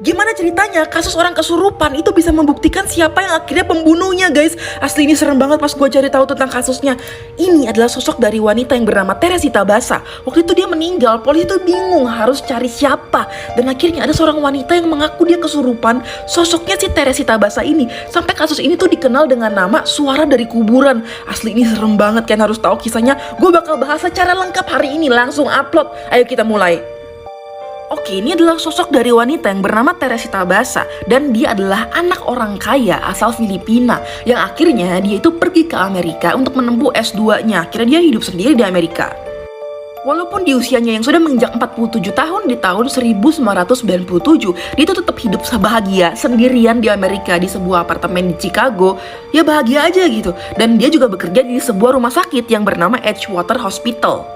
Gimana ceritanya kasus orang kesurupan itu bisa membuktikan siapa yang akhirnya pembunuhnya, guys. Asli ini serem banget pas gue cari tahu tentang kasusnya. Ini adalah sosok dari wanita yang bernama Teresita Basa. Waktu itu dia meninggal, polisi tuh bingung harus cari siapa. Dan akhirnya ada seorang wanita yang mengaku dia kesurupan. Sosoknya si Teresita Basa ini. Sampai kasus ini tuh dikenal dengan nama Suara dari Kuburan. Asli ini serem banget, kan harus tahu kisahnya. Gue bakal bahas secara lengkap hari ini, langsung upload. Ayo kita mulai. Oke, ini adalah sosok dari wanita yang bernama Teresita Basa dan dia adalah anak orang kaya asal Filipina yang akhirnya dia itu pergi ke Amerika untuk menempuh S2-nya. Akhirnya dia hidup sendiri di Amerika. Walaupun di usianya yang sudah menginjak 47 tahun di tahun 1997, dia itu tetap hidup bahagia sendirian di Amerika di sebuah apartemen di Chicago. Ya bahagia aja gitu. Dan dia juga bekerja di sebuah rumah sakit yang bernama Edgewater Hospital.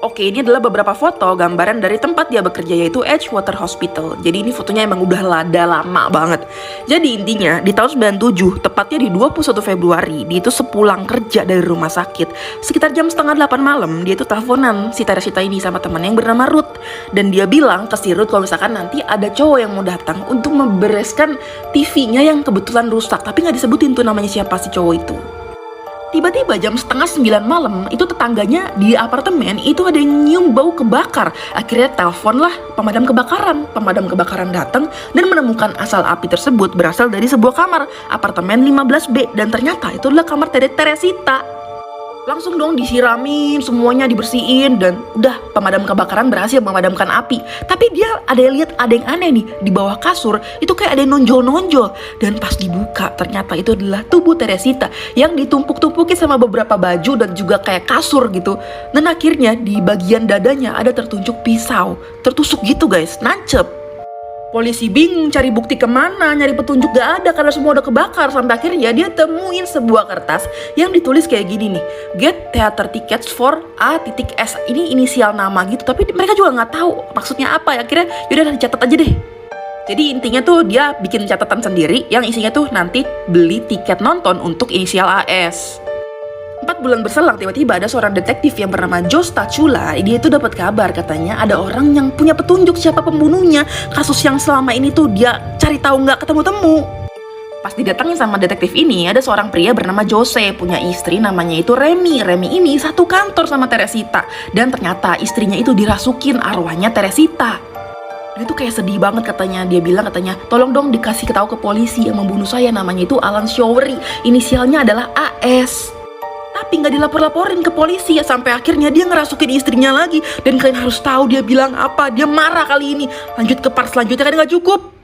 Oke, ini adalah beberapa foto gambaran dari tempat dia bekerja, yaitu Edgewater Hospital. Jadi ini fotonya emang udah lama banget. Jadi intinya di tahun 97, tepatnya di 21 Februari, dia itu sepulang kerja dari rumah sakit. Sekitar jam setengah 8 malam, dia itu teleponan si Teresita ini sama temannya yang bernama Ruth. Dan dia bilang ke si Ruth kalau misalkan nanti ada cowok yang mau datang untuk membereskan TV-nya yang kebetulan rusak. Tapi nggak disebutin tuh namanya siapa si cowok itu. Tiba-tiba jam setengah 9 malam, itu tetangganya di apartemen itu ada yang nyium bau kebakar. Akhirnya teleponlah pemadam kebakaran. Pemadam kebakaran datang dan menemukan asal api tersebut berasal dari sebuah kamar apartemen 15B. Dan ternyata itu adalah kamar Teresita. Langsung dong disiramin, semuanya dibersihin, dan udah pemadam kebakaran berhasil memadamkan api. Tapi dia ada yang lihat ada yang aneh nih, di bawah kasur itu kayak ada yang nonjol-nonjol. Dan pas dibuka ternyata itu adalah tubuh Teresita yang ditumpuk-tumpukin sama beberapa baju dan juga kayak kasur gitu. Dan akhirnya di bagian dadanya ada tertunjuk pisau, tertusuk gitu guys, nancep. Polisi bingung cari bukti kemana, nyari petunjuk gak ada karena semua udah kebakar. Sampai akhirnya dia temuin sebuah kertas yang ditulis kayak gini nih, get theater tickets for A.S. Ini inisial nama gitu, tapi mereka juga gak tahu maksudnya apa ya. Akhirnya yaudah dicatat aja deh. Jadi intinya tuh dia bikin catatan sendiri yang isinya tuh nanti beli tiket nonton untuk inisial AS. 4 bulan berselang, tiba-tiba ada seorang detektif yang bernama Joe Stachula. Dia itu dapat kabar katanya ada orang yang punya petunjuk siapa pembunuhnya. Kasus yang selama ini tuh dia cari tahu nggak ketemu-temu. Pas didatangin sama detektif ini, ada seorang pria bernama Jose, punya istri namanya itu Remy. Remy ini satu kantor sama Teresita. Dan ternyata istrinya itu dirasukin arwahnya Teresita. Dia tuh kayak sedih banget katanya. Dia bilang katanya, tolong dong dikasih tahu ke polisi yang membunuh saya. Namanya itu Alan Showery. Inisialnya adalah AS. Tapi nggak dilapor-laporin ke polisi ya, sampai akhirnya dia ngerasukin istrinya lagi. Dan kalian harus tahu dia bilang apa, dia marah kali ini. Lanjut ke part selanjutnya kan nggak cukup.